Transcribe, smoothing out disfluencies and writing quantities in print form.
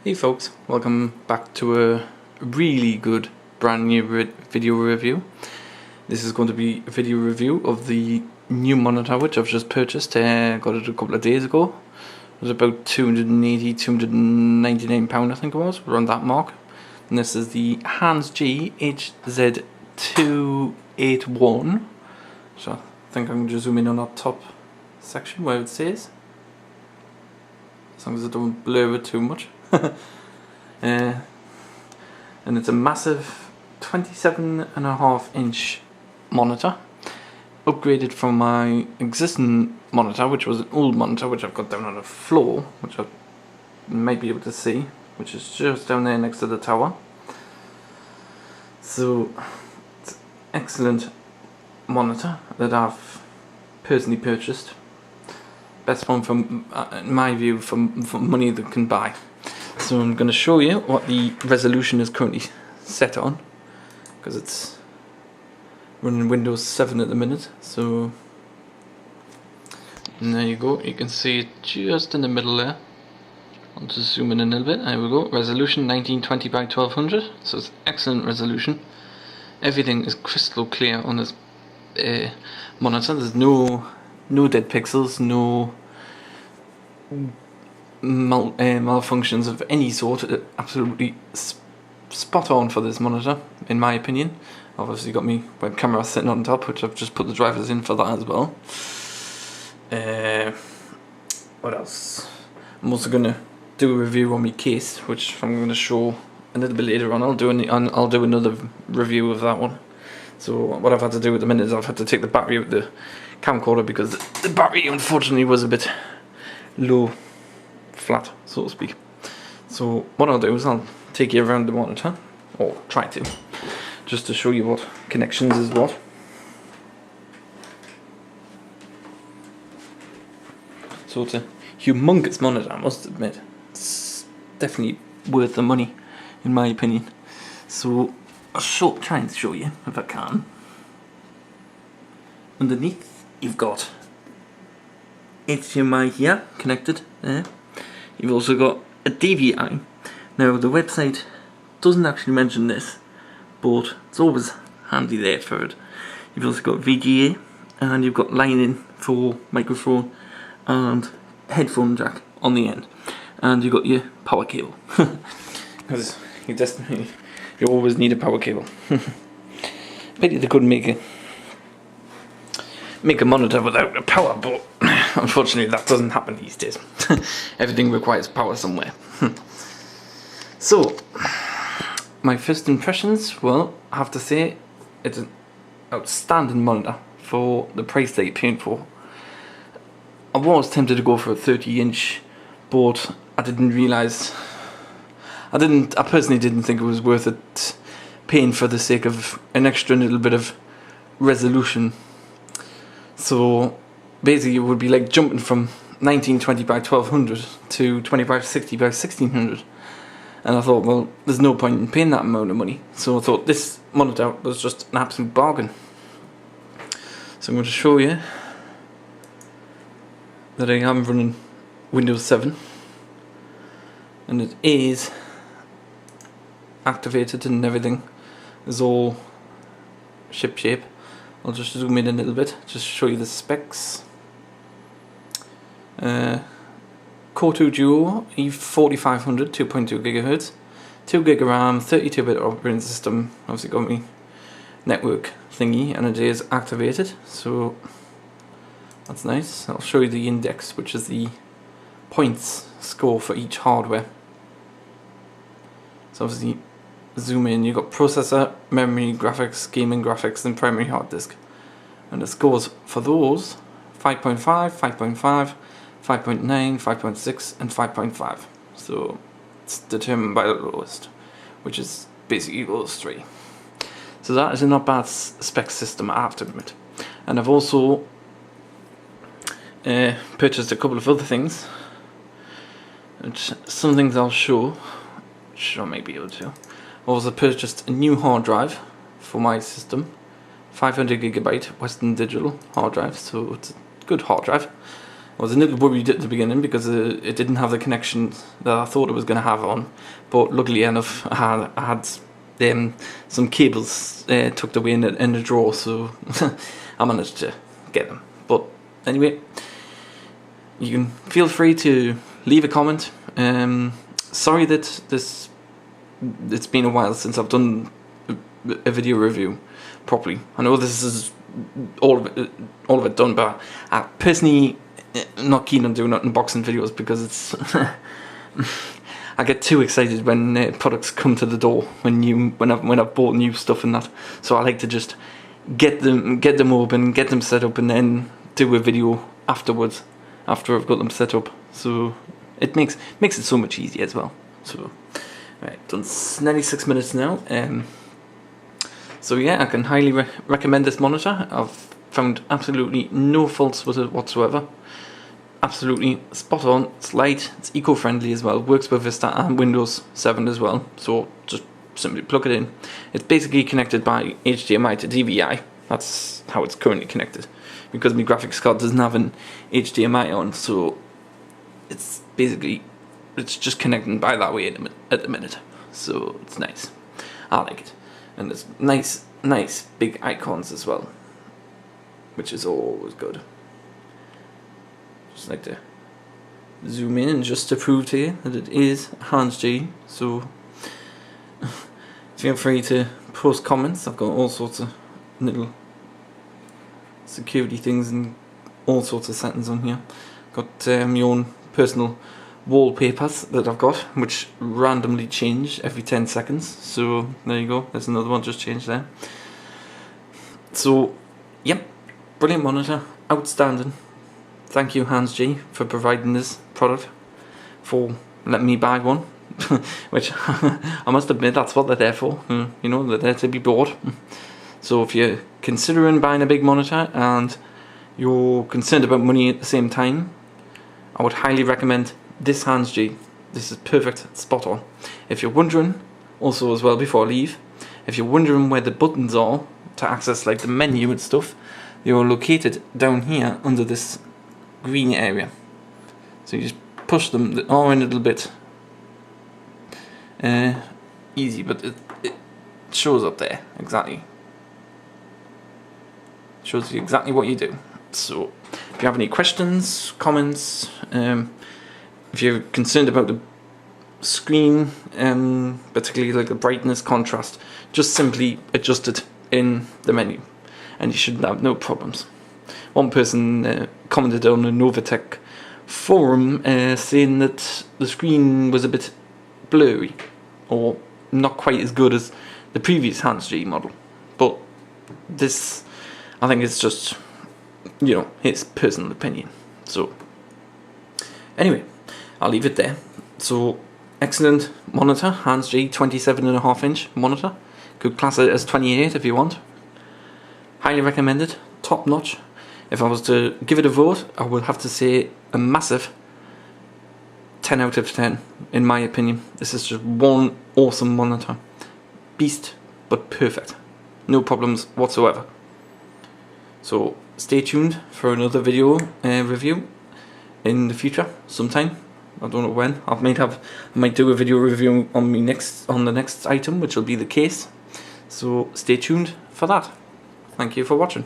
Hey folks, welcome back to a really good brand new video review. This is going to be a video review of the new monitor which I've just purchased. Got it a couple of days ago. It was about £280, £299 I think it was, around that mark. And this is the Hans G HZ281. So I think I can just zoom in on that top section where it says, as long as I don't blur it too much. And it's a massive 27.5-inch monitor, upgraded from my existing monitor, which was an old monitor which I've got down on the floor, which I might be able to see, which is just down there next to the tower. So it's an excellent monitor that I've personally purchased. Best one from, in my view, for money that can buy. So I'm going to show you what the resolution is currently set on, because it's running Windows 7 at the minute. So and there you go, you can see it just in the middle there. I'll just zoom in a little bit. There we go, resolution 1920 by 1200, so it's excellent resolution. Everything is crystal clear on this monitor. There's no dead pixels, no malfunctions of any sort. Absolutely spot on for this monitor, in my opinion. I've obviously got my web camera sitting on top, which I've just put the drivers in for that as well. What else? I'm also going to do a review on my case, which I'm going to show a little bit later on. I'll do another review of that one. So what I've had to do at the minute is I've had to take the battery out of the camcorder, because the battery unfortunately was a bit low, flat, so to speak. So what I'll do is I'll take you around the monitor, or try to, just to show you what connections is what. So it's a humongous monitor, I must admit. It's definitely worth the money, in my opinion. So I'll try and show you if I can. Underneath you've got HDMI here connected there. You've also got a DVI. Now the website doesn't actually mention this, but it's always handy there for it. You've also got VGA, and you've got line in for microphone and headphone jack on the end, and you've got your power cable, because you always need a power cable. Maybe they couldn't make a monitor without a power, but unfortunately that doesn't happen these days. Everything requires power somewhere. So my first impressions, well, I have to say it's an outstanding monitor for the price that you're paying for. I was tempted to go for a 30-inch, but I didn't realise, I personally didn't think it was worth it paying for the sake of an extra little bit of resolution. So basically it would be like jumping from 1920 by 1200 to 2560 by 1600, and I thought, well, there's no point in paying that amount of money. So I thought this monitor was just an absolute bargain. So I'm going to show you that I am running Windows 7, and it is activated and everything is all ship shape. I'll just zoom in a little bit, just show you the specs. Core 2 Duo E4500, 2.2 GHz, 2 GB RAM, 32-bit operating system. Obviously got me network thingy, and it is activated, so that's nice. I'll show you the index, which is the points score for each hardware. So obviously zoom in, you've got processor, memory, graphics, gaming graphics, and primary hard disk. And the scores for those: 5.5, 5.5, 5.9, 5.6, and 5.5. So it's determined by the lowest, which is basically those three. So that is a not bad spec system, I have to admit. And I've also purchased a couple of other things, which some things I'll show, which I may be able to. I've also purchased a new hard drive for my system, 500 GB Western Digital hard drive, so it's a good hard drive. I was a little worried at the beginning because it didn't have the connection that I thought it was going to have on, but luckily enough I had some cables tucked away in the drawer, so I managed to get them. But anyway, you can feel free to leave a comment. Sorry that it's been a while since I've done a video review properly. I know this is all of it done, but I personally not keen on doing unboxing videos because it's I get too excited when products come to the door when I've bought new stuff and that. So I like to just get them open, get them set up, and then do a video afterwards after I've got them set up. So it makes it so much easier as well. So right, done nearly 6 minutes now. So yeah, I can highly recommend this monitor. I've found absolutely no faults with it whatsoever. Absolutely spot on. It's light, it's eco-friendly as well, works with Vista and Windows 7 as well, so just simply plug it in. It's basically connected by HDMI to DVI. That's how it's currently connected, because my graphics card doesn't have an HDMI on, so it's just connecting by that way at the minute. So it's nice. I like it. And there's nice big icons as well, which is always good. Just like to zoom in just to prove to you that it is Hans G. So feel free to post comments. I've got all sorts of little security things and all sorts of settings on here. Got my own personal wallpapers that I've got, which randomly change every 10 seconds. So there you go, there's another one just changed there. So yep, brilliant monitor, outstanding. Thank you, Hans G, for providing this product, for letting me buy one. Which I must admit, that's what they're there for. You know, they're there to be bought. So if you're considering buying a big monitor and you're concerned about money at the same time, I would highly recommend this Hans G. This is perfect, spot on. If you're wondering, also as well before I leave, if you're wondering where the buttons are to access like the menu and stuff, they are located down here under this green area. So you just push them, they are a little bit easy, but it shows up there exactly. Shows you exactly what you do. So if you have any questions, comments, if you're concerned about the screen, particularly like the brightness, contrast, just simply adjust it in the menu and you should have no problems. One person commented on the Novatech forum saying that the screen was a bit blurry or not quite as good as the previous Hans G model, but this, I think it's just, you know, his personal opinion. So anyway, I'll leave it there. So excellent monitor, Hans G 27.5 inch monitor. Could class it as 28 if you want. Highly recommended, top notch. If I was to give it a vote, I would have to say a massive 10 out of 10 in my opinion. This is just one awesome monitor. Beast, but perfect. No problems whatsoever. So stay tuned for another video review in the future sometime. I don't know when. I might do a video review on the next item, which will be the case. So stay tuned for that. Thank you for watching.